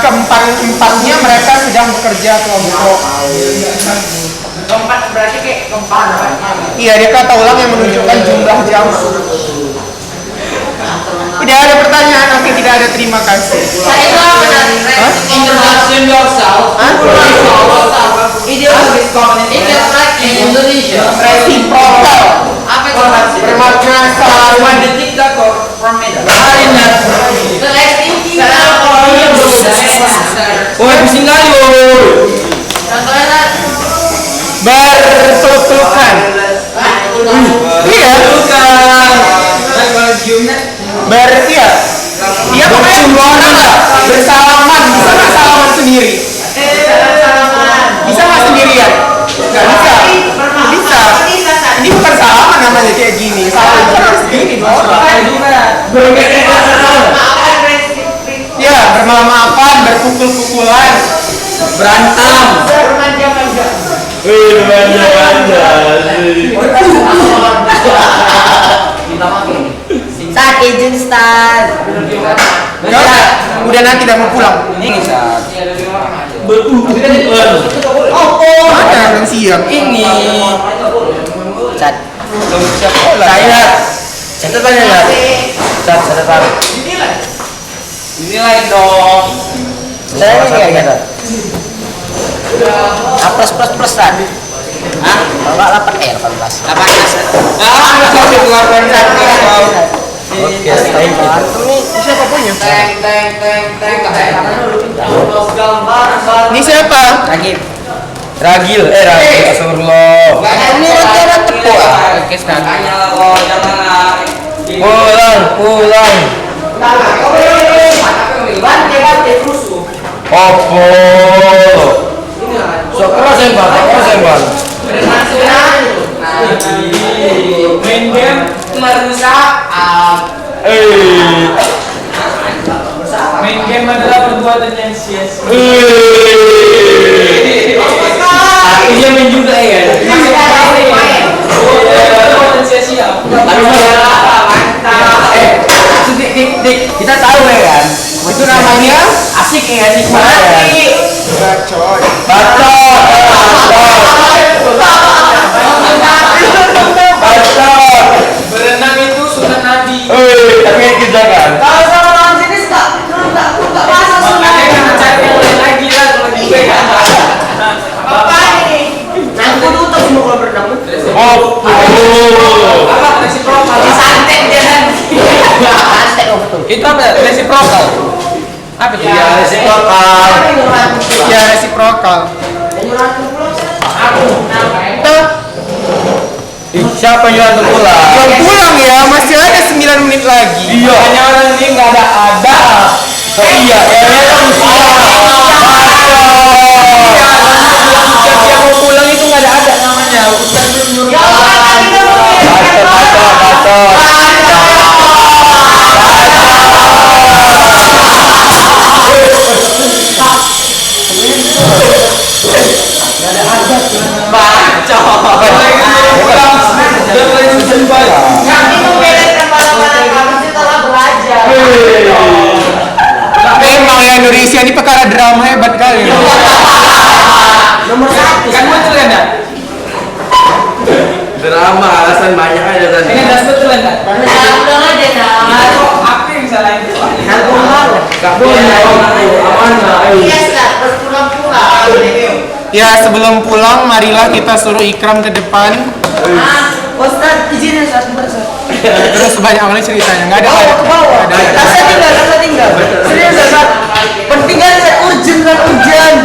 [SPEAKER 1] Keempat-empatnya mereka sedang bekerja kelompok.
[SPEAKER 2] Keempat berarti kayak keempat.
[SPEAKER 1] Iya, dia kata ulang yang menunjukkan jumlah jamak. Tidak ada pertanyaan, oke, tidak ada terima kasih.
[SPEAKER 5] Saya itu apa tadi?
[SPEAKER 2] Introduction yourself. Ideologis komunis.
[SPEAKER 5] Ini like in Indonesia.
[SPEAKER 1] Reciprocal
[SPEAKER 5] Apa itu?
[SPEAKER 1] bermakna saling.
[SPEAKER 2] One detik dah kok from Medan.
[SPEAKER 5] Selektif.
[SPEAKER 3] Oh, pusing kali,
[SPEAKER 5] Contohnya kan?
[SPEAKER 1] Berpeluk-pelukan. Iya. Iya. Dia pokoknya bersalaman. Bisa nggak salaman sendiri? Bisa nggak sendirian? Nggak bisa. Bisa. Ini bukan salaman namanya kayak gini. Salaman sendiri dong. Ya, bermaaf-maafan, berpukul-pukulan, berantem.
[SPEAKER 4] Saat izin start.
[SPEAKER 1] Nggak usah. Udah nanti udah mau pulang.
[SPEAKER 3] Ini saat.
[SPEAKER 1] Mana orang siap?
[SPEAKER 3] Ini. Cat. Saya. Catatan ya. Cat catatan.
[SPEAKER 2] Dinilai dong.
[SPEAKER 3] Saya ini kayak gitu. A plus plus plus kan? Ah, kalau nggak 8 18.
[SPEAKER 2] 18.
[SPEAKER 3] Oke, thank you.
[SPEAKER 1] Siapa punya?
[SPEAKER 2] Teng.
[SPEAKER 1] Ini siapa?
[SPEAKER 3] Ragil. Ragil, Astagfirullah.
[SPEAKER 2] Ini
[SPEAKER 3] orang tepuk.
[SPEAKER 2] Oke, makanya lo jangan.
[SPEAKER 3] Pulang. Opo. Sok keras Bang.
[SPEAKER 2] Main game merusak. Main game adalah perbuatan yang sia-sia.
[SPEAKER 3] Akhirnya main juga ya.
[SPEAKER 2] Perbuatan sia-sia.
[SPEAKER 3] Dik, kita tahu ya kan? Itu namanya asik ya, nikmati.
[SPEAKER 1] Bacot.
[SPEAKER 2] Berenang itu sunnah Nabi.
[SPEAKER 3] Tapi kita kan.
[SPEAKER 4] Kalau sama lawan jenis tak masa
[SPEAKER 2] Makanya kita cari yang lain lagi lah kalau gitu ya.
[SPEAKER 4] apa ini? Aku tutup semua kalau berenang.
[SPEAKER 2] Apa resiprokal?
[SPEAKER 4] Santet dia kan.
[SPEAKER 2] Itu apa? Resiprokal. Apa itu?
[SPEAKER 3] Iya, resiprokal.
[SPEAKER 1] Ya, resiprokal.
[SPEAKER 3] Siapa yang jual pulang?
[SPEAKER 1] Belum pulang ya, masih ada 9 menit lagi.
[SPEAKER 3] Iya.
[SPEAKER 2] Hanya orang ini nggak ada.
[SPEAKER 3] Iya,
[SPEAKER 2] Siapa yang mau pulang itu nggak ada namanya. Ustaz belum nyuruh.
[SPEAKER 1] Memang ya, Indonesia ini perkara drama hebat kali.
[SPEAKER 4] Nomor 1
[SPEAKER 2] Kan betul kan ya?
[SPEAKER 3] Drama alasan banyak aja tadi.
[SPEAKER 2] Ini das betul kan?
[SPEAKER 5] Udah aja nah.
[SPEAKER 2] Aku yang salahin itu.
[SPEAKER 3] Gak boleh.
[SPEAKER 5] Iya, Ustaz, terus pulang-pulang.
[SPEAKER 1] Ya, sebelum pulang marilah kita suruh Ikram ke depan.
[SPEAKER 4] Ustaz, izin ya Ustaz,
[SPEAKER 1] Terus banyak kali ceritanya. Nggak ada.
[SPEAKER 4] Bawa ke bawah.
[SPEAKER 1] Nggak ada.
[SPEAKER 4] Rasa tinggal. Serius Ustaz. Penting kan urgent kan urgent.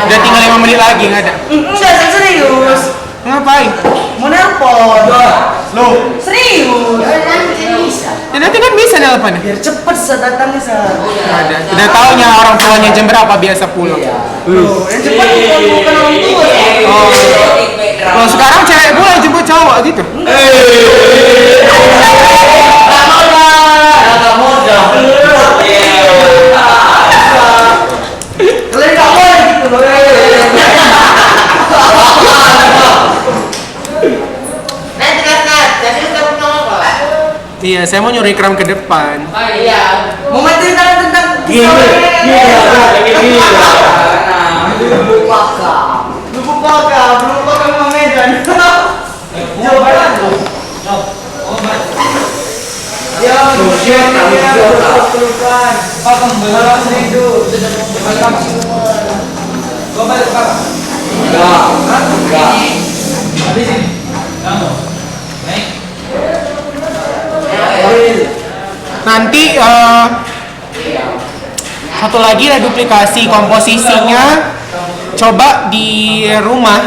[SPEAKER 1] Udah tinggal 5 menit lagi, nggak ada.
[SPEAKER 4] Enggak, serius.
[SPEAKER 1] Ngapain?
[SPEAKER 4] Mau nelpon.
[SPEAKER 1] Loh,
[SPEAKER 4] Serius.
[SPEAKER 1] ya nanti kan bisa nelpon.
[SPEAKER 4] Biar cepet Ustaz datangnya Ustaz.
[SPEAKER 1] Ada. Udah taunya orang tuanya jam berapa biasa pulang.
[SPEAKER 4] Loh, yang cepet bukan orang tua.
[SPEAKER 1] Kalau sekarang cewek boleh jemput cowok gitu.
[SPEAKER 4] Kalian nggak boleh gitu loh.
[SPEAKER 5] Nanti jadi Ustaz
[SPEAKER 1] Iya, saya mau nyuruh Ikram ke depan.
[SPEAKER 5] Iya.
[SPEAKER 4] Mau menceritakan tentang
[SPEAKER 3] Gini,
[SPEAKER 4] lupa Mang Medan. Jawaban. Ya, pelukan. Malam seribu.
[SPEAKER 6] Kau balik ke apa?
[SPEAKER 3] Enggak.
[SPEAKER 6] Di sini. Kamu. Naik.
[SPEAKER 1] Nanti satu lagi ada duplikasi komposisinya. Coba di rumah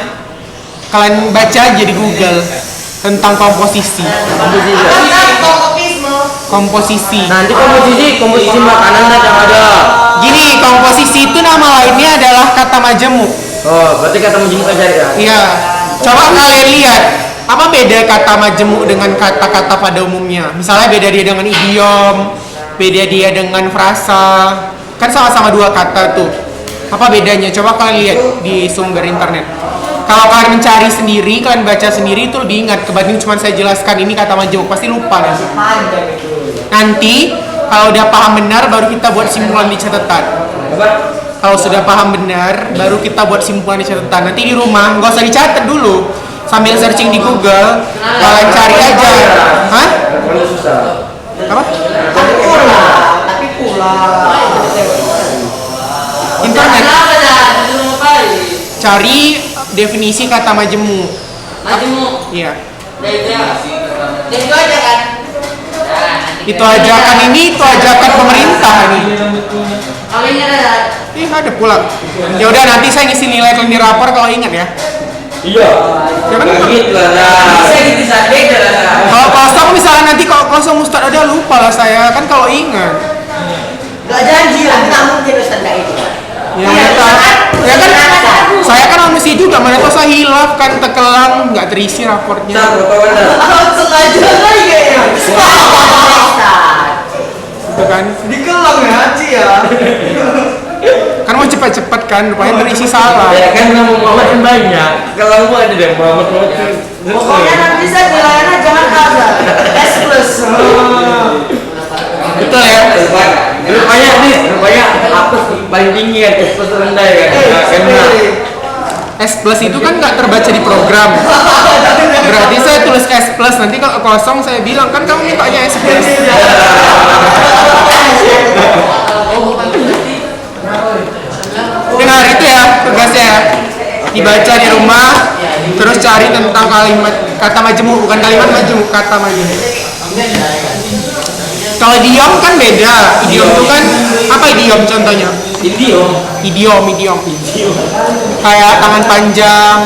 [SPEAKER 1] kalian baca aja di Google tentang komposisi. Komposisi.
[SPEAKER 3] Nanti komposisi makanan yang ada.
[SPEAKER 1] Gini, komposisi itu nama lainnya adalah kata majemuk.
[SPEAKER 3] Oh, berarti kata menjemput aja ya?
[SPEAKER 1] Iya. Coba kalian lihat apa beda kata majemuk dengan kata-kata pada umumnya. Misalnya beda dia dengan idiom, beda dia dengan frasa. Kan sama-sama dua kata tuh. Apa bedanya? Coba kalian lihat di sumber internet. Kalau kalian mencari sendiri, kalian baca sendiri itu lebih ingat kebanding cuma saya jelaskan ini kata majemuk, pasti lupa nanti. Nanti kalau udah paham benar baru kita buat simpulan di catatan. Kalau sudah paham benar baru kita buat simpulan di catatan. Nanti di rumah nggak usah dicatat dulu, sambil searching di Google kalian cari aja. Hah?
[SPEAKER 3] Mana susah?
[SPEAKER 1] Apa?
[SPEAKER 4] Tapi pulang.
[SPEAKER 1] Internet.
[SPEAKER 5] Kenapa dah? Belum kali.
[SPEAKER 1] Cari definisi kata majemuk.
[SPEAKER 5] Majemuk.
[SPEAKER 1] Iya.
[SPEAKER 5] Dari dia. Jadi itu aja kan.
[SPEAKER 1] Itu ajakan ini, itu ajakan pemerintah ini.
[SPEAKER 5] Kalau ini ada.
[SPEAKER 1] Ih, ada pula. Ya udah nanti saya ngisi nilai kalian di rapor kalau ingat ya.
[SPEAKER 3] Iya.
[SPEAKER 1] Ya kan?
[SPEAKER 3] Gitu lah.
[SPEAKER 4] Bisa gitu saja lah.
[SPEAKER 1] Kalau kosong misalnya nanti kalau kosong Ustadz ada lupa lah saya kan kalau ingat.
[SPEAKER 4] Gak janji lah, nggak mungkin Ustaz nggak itu.
[SPEAKER 1] Ya, ya kan saya kan manusia juga, mana tahu saya hilaf kan tekelang nggak terisi raportnya.
[SPEAKER 4] Sengaja kali kayaknya.
[SPEAKER 1] Itu kan
[SPEAKER 4] Dikelang ya, Ci ya.
[SPEAKER 1] kan mau cepat-cepat kan rupanya terisi salah.
[SPEAKER 3] Ya kan nama Muhammad kan banyak. Kalau mau ada deh Muhammad.
[SPEAKER 4] Pokoknya nanti saya nilainya jangan ada. S plus.
[SPEAKER 1] Betul ya.
[SPEAKER 3] Rupanya apa paling tinggi kan, plus rendah ya kan.
[SPEAKER 1] S plus itu kan nggak terbaca di program. Berarti saya tulis S plus, nanti kalau kosong saya bilang kan kamu mintanya S plus. Dengar itu ya tugasnya ya. Dibaca di rumah, terus cari tentang kalimat kata majemuk, bukan kalimat majemuk, kata majemuk. Kalau idiom kan beda. Idiom itu kan apa idiom contohnya? Idiom. Kayak tangan panjang,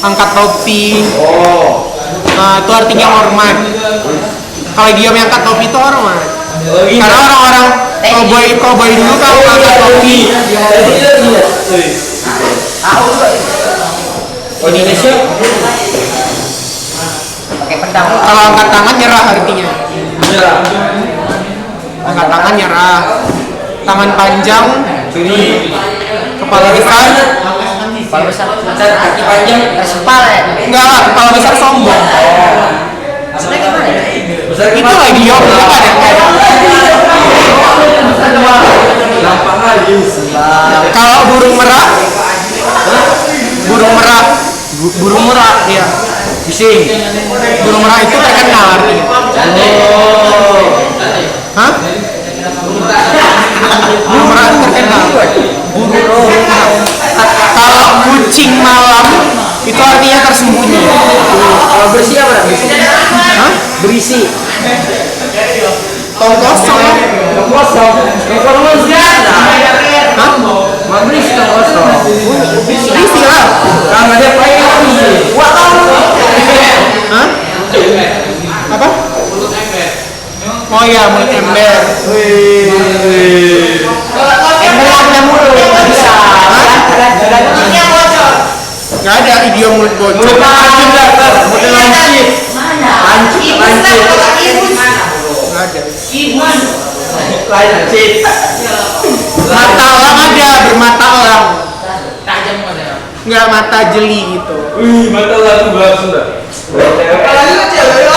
[SPEAKER 1] angkat topi.
[SPEAKER 3] Oh.
[SPEAKER 1] Nah, itu artinya hormat. Kalau idiom yang angkat topi itu hormat.
[SPEAKER 3] Iya.
[SPEAKER 1] Karena orang-orang cowboy dulu kan angkat topi.
[SPEAKER 3] Oh, di Indonesia
[SPEAKER 4] Pakai pedang.
[SPEAKER 1] Kalau angkat tangan nyerah artinya.
[SPEAKER 3] iya.
[SPEAKER 1] Angkat tangan nyerah. Tangan panjang, kepala besar.
[SPEAKER 4] Kepala besar.
[SPEAKER 3] Kaki panjang.
[SPEAKER 4] Kepala ya.
[SPEAKER 1] Enggak, kepala besar sombong.
[SPEAKER 4] Maksudnya gimana ya?
[SPEAKER 3] Besar
[SPEAKER 1] Itu lah idiom itu kan ya.
[SPEAKER 3] gampang aja.
[SPEAKER 1] Kalau burung merak, burung merak, iya.
[SPEAKER 3] Bising.
[SPEAKER 1] Burung merak itu terkenal artinya.
[SPEAKER 3] Oh.
[SPEAKER 1] Hah? Burung merak itu terkenal. Burung merak. Kalau kucing malam itu artinya tersembunyi.
[SPEAKER 3] Kalau bersih apa? Bersih.
[SPEAKER 1] Hah?
[SPEAKER 3] Berisi.
[SPEAKER 1] Tong kosong.
[SPEAKER 3] Yang kosong. Yang kosong siapa?
[SPEAKER 1] Hah?
[SPEAKER 3] Mau berisi yang kosong.
[SPEAKER 1] Berisi lah.
[SPEAKER 3] Kalau ada apa yang berisi?
[SPEAKER 1] Hah? Apa? Oh iya, mulut ember.
[SPEAKER 4] Embernya mulu. Bisa. Mulutnya bocor.
[SPEAKER 1] Gak ada idiom mulut bocor.
[SPEAKER 3] Mulut anjing lah, mulut lancip. Lancip.
[SPEAKER 1] Gak ada.
[SPEAKER 3] Lancip.
[SPEAKER 1] Mata elang ada, bermata elang.
[SPEAKER 5] Tajam ada.
[SPEAKER 1] Nggak mata jeli gitu.
[SPEAKER 3] Wih, mata lalu bahasa Sunda.
[SPEAKER 4] Kalau itu cewek.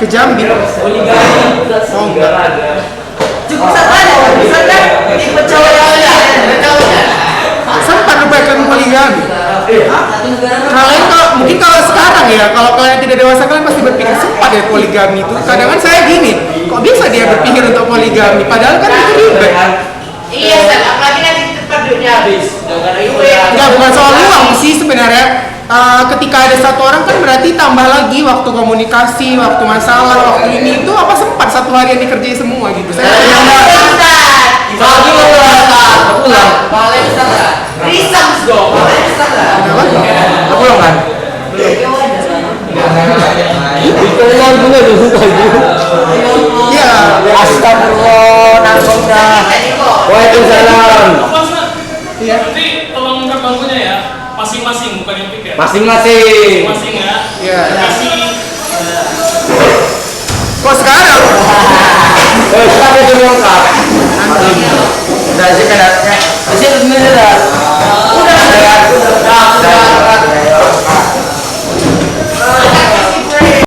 [SPEAKER 1] Jambi. Oh enggak.
[SPEAKER 4] Cukup sabar, bisa kan? Ikut cowok yang
[SPEAKER 1] Sempat lupakan poligami. Kalian kalau sekarang ya, kalau kalian tidak dewasa kalian pasti berpikir sempat ya poligami itu. Kadang kan saya gini, kok bisa dia berpikir untuk poligami? Padahal kan itu ribet.
[SPEAKER 5] Iya, Stan. Apalagi nanti tempat duitnya habis.
[SPEAKER 1] Enggak, bukan soal uang sih sebenarnya. Ketika ada satu orang kan berarti tambah lagi waktu komunikasi, waktu masalah, waktu ini itu apa sempat satu hari yang dikerjain semua gitu. Saya
[SPEAKER 3] Lagi lo pulang.
[SPEAKER 5] Balik Ustaz. Risams dong. Balik Ustaz.
[SPEAKER 3] Aku pulang kan? Pulang dulu dulu lagi.
[SPEAKER 1] Iya.
[SPEAKER 3] Astagfirullah, nangkongnya. Waalaikumsalam.
[SPEAKER 6] Nanti tolong angkat bangkunya ya. Masing-masing, bukan yang piket.
[SPEAKER 3] Masing-masing.
[SPEAKER 6] Masing ya.
[SPEAKER 1] Iya.
[SPEAKER 6] Kasih.
[SPEAKER 1] Kok sekarang?
[SPEAKER 3] Kita ada lengkap. Udah sih kan. Di sini sebenarnya